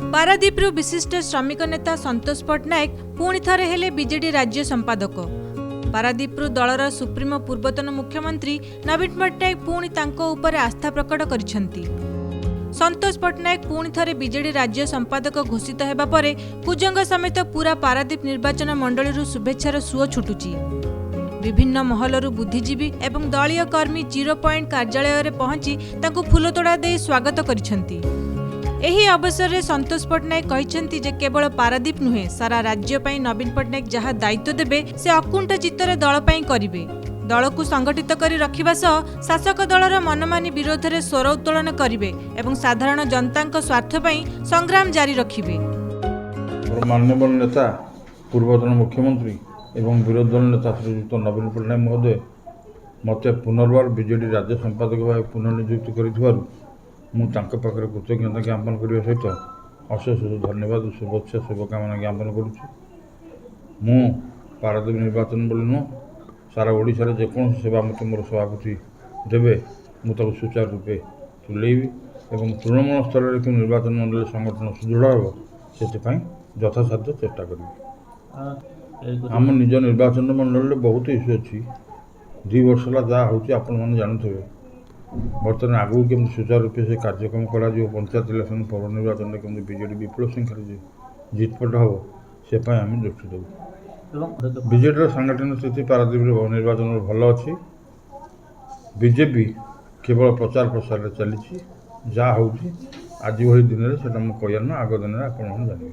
पारादीपरू विशिष्ट श्रमिक नेता संतोष पट्टनायक पुणी थरे हेले बीजेडी राज्य संपादक। पारादीपरू दलर सुप्रीमो पूर्वतन मुख्यमंत्री नवीन पट्टनायक पुणी तांको ऊपर आस्था प्रकट करिसेंती। संतोष पट्टनायक पुणी थरे बीजेडी राज्य संपादक घोषित हेबा परे कुजंग समेत पूरा पारादीप निर्वाचन मंडलीरू शुभेच्छार सुओ छुटुची। विभिन्न महलरू बुद्धिजीवी एवं दलीय कर्मी 0 पॉइंट कार्यालय रे पहुंची तांको फूलतोड़ा दे स्वागत करिसेंती। एही अवसर में संतोष पट्टनायक कहिसेंती जे केवल पारादीप नुहे सारा राज्य पई नवीन पट्टनायक जहाँ दायित्व देबे से अकुंठ चित्तर दल पई करिवे। दल को संगठित करी रखिबा सह शासक दलर मनमानी विरोध में स्वर उत्तोलन करिवे एवं साधारण जनता स्वार्थ पई संग्राम जारी रखिवे। माननीय नेता पूर्वतन मुख्यमंत्री एवं विरोधी दल नेता श्रीयुक्त नवीन पट्टनायक महोदय मते पुनर्बार बीजेडी राज्य संपादक भाव पुनर्नियुक्त कर मुझे कृतज्ञता ज्ञापन करने सहित अशेष धन्यवाद शुभेच्छा शुभकामना ज्ञापन करुच्ची। मु पारादीप निर्वाचन बोली नुह सारा ओडिशा रे जेकोन सेवा मत मोर सभापति देवे मुझे सुचारू रूपे तुलेबी और तृणमूल स्तर में निर्वाचन मंडल संगठन सुदृढ़ हो से यथासाध्य चेष्टा करी। आम निज निर्वाचन मंडल में बहुत इश्यू अच्छी 2 वर्ष है जहाँ हूँ आपण मैंने जानते बर्तमान आगू केमती सुचारू रूपे से कार्यक्रम करा पंचायत इलेक्शन पौर निर्वाचन में केमती बीजेडी विपुल संख्यार जितपट हम से आम दृष्टि देव। बीजेडी सांगठनिक स्थिति पारादीप निर्वाचन भल अच्छी। बीजेपी केवल प्रचार प्रसार चली जहाँ हूँ आज भली दिन में कह आग दिन में आप जानवे।